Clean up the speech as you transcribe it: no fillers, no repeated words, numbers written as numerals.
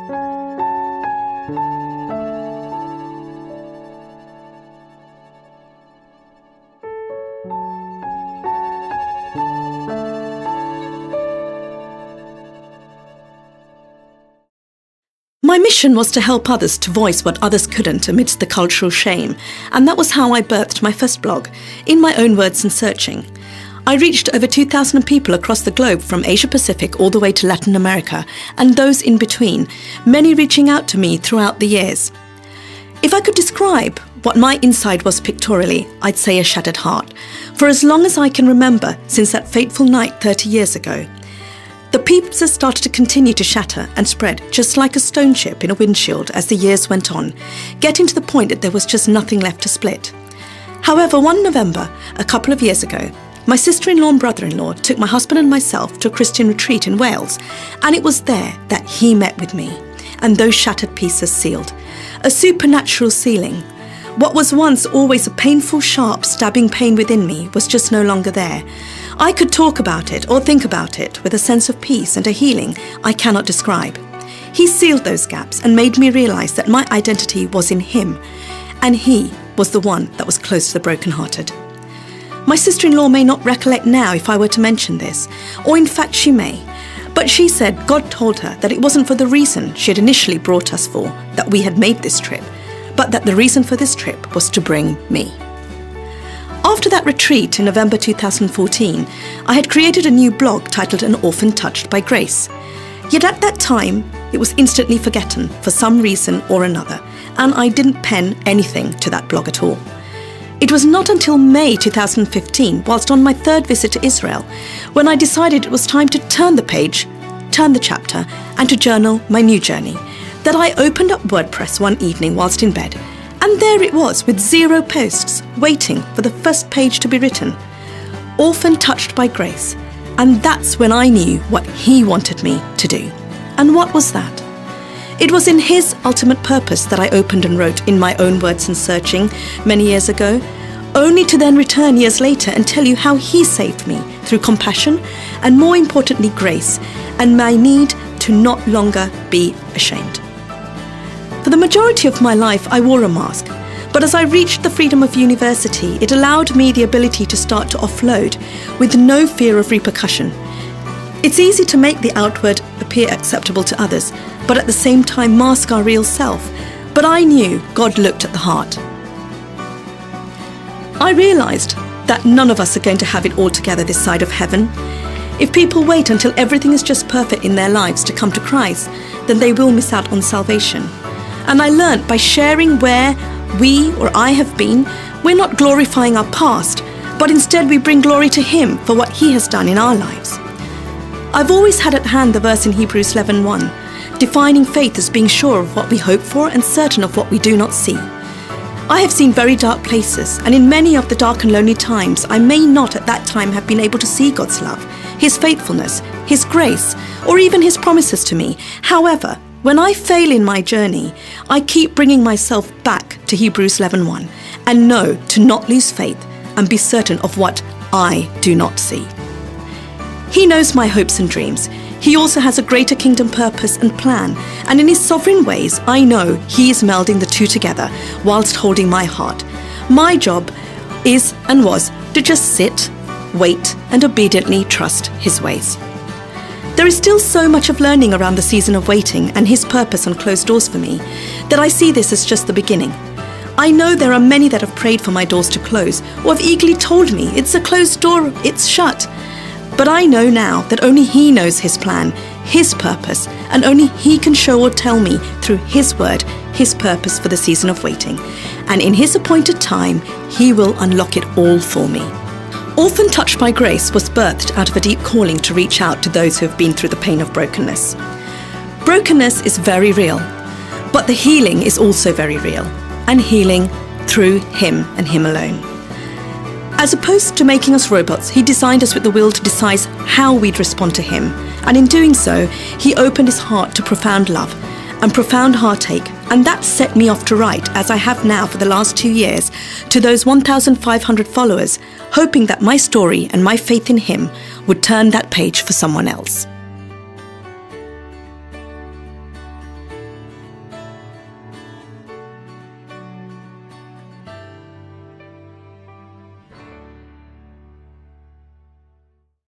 My mission was to help others to voice what others couldn't amidst the cultural shame, and that was how I birthed my first blog, In My Own Words and Searching. I reached over 2,000 people across the globe from Asia Pacific all the way to Latin America, and those in between, many reaching out to me throughout the years. If I could describe what my inside was pictorially, I'd say a shattered heart, for as long as I can remember since that fateful night 30 years ago. The pieces started to continue to shatter and spread just like a stone chip in a windshield as the years went on, getting to the point that there was just nothing left to split. However, one November, a couple of years ago, my sister-in-law and brother-in-law took my husband and myself to a Christian retreat in Wales, and it was there that he met with me, and those shattered pieces sealed. A supernatural sealing. What was once always a painful, sharp, stabbing pain within me was just no longer there. I could talk about it or think about it with a sense of peace and a healing I cannot describe. He sealed those gaps and made me realise that my identity was in him, and he was the one that was close to the brokenhearted. My sister-in-law may not recollect now if I were to mention this, or in fact she may, but she said God told her that it wasn't for the reason she had initially brought us for that we had made this trip, but that the reason for this trip was to bring me. After that retreat in November 2014, I had created a new blog titled An Orphan Touched by Grace. Yet at that time, it was instantly forgotten for some reason or another, and I didn't pen anything to that blog at all. It was not until May 2015, whilst on my third visit to Israel, when I decided it was time to turn the page, turn the chapter, and to journal my new journey, that I opened up WordPress one evening whilst in bed. And there it was, with 0 posts, waiting for the first page to be written. Orphan Touched by Grace. And that's when I knew what he wanted me to do. And what was that? It was in his ultimate purpose that I opened and wrote In My Own Words and Searching many years ago, only to then return years later and tell you how he saved me through compassion and, more importantly, grace, and my need to not longer be ashamed. For the majority of my life, I wore a mask, but as I reached the freedom of university, it allowed me the ability to start to offload with no fear of repercussion. It's easy to make the outward appear acceptable to others, but at the same time mask our real self. But I knew God looked at the heart. I realised that none of us are going to have it all together this side of heaven. If people wait until everything is just perfect in their lives to come to Christ, then they will miss out on salvation. And I learnt by sharing where we or I have been, we're not glorifying our past, but instead we bring glory to Him for what He has done in our lives. I've always had at hand the verse in Hebrews 11:1, defining faith as being sure of what we hope for and certain of what we do not see. I have seen very dark places, and in many of the dark and lonely times, I may not at that time have been able to see God's love, His faithfulness, His grace, or even His promises to me. However, when I fail in my journey, I keep bringing myself back to Hebrews 11:1 and know to not lose faith and be certain of what I do not see. He knows my hopes and dreams. He also has a greater kingdom purpose and plan, and in His sovereign ways, I know He is melding the two together whilst holding my heart. My job is and was to just sit, wait, and obediently trust His ways. There is still so much of learning around the season of waiting and His purpose on closed doors for me that I see this as just the beginning. I know there are many that have prayed for my doors to close or have eagerly told me it's a closed door, it's shut. But I know now that only He knows His plan, His purpose, and only He can show or tell me through His word, His purpose for the season of waiting. And in His appointed time, He will unlock it all for me. Orphan Touched by Grace was birthed out of a deep calling to reach out to those who have been through the pain of brokenness. Brokenness is very real, but the healing is also very real, and healing through Him and Him alone. As opposed to making us robots, He designed us with the will to decide how we'd respond to Him, and in doing so, He opened His heart to profound love and profound heartache, and that set me off to write, as I have now for the last 2 years, to those 1,500 followers, hoping that my story and my faith in Him would turn that page for someone else.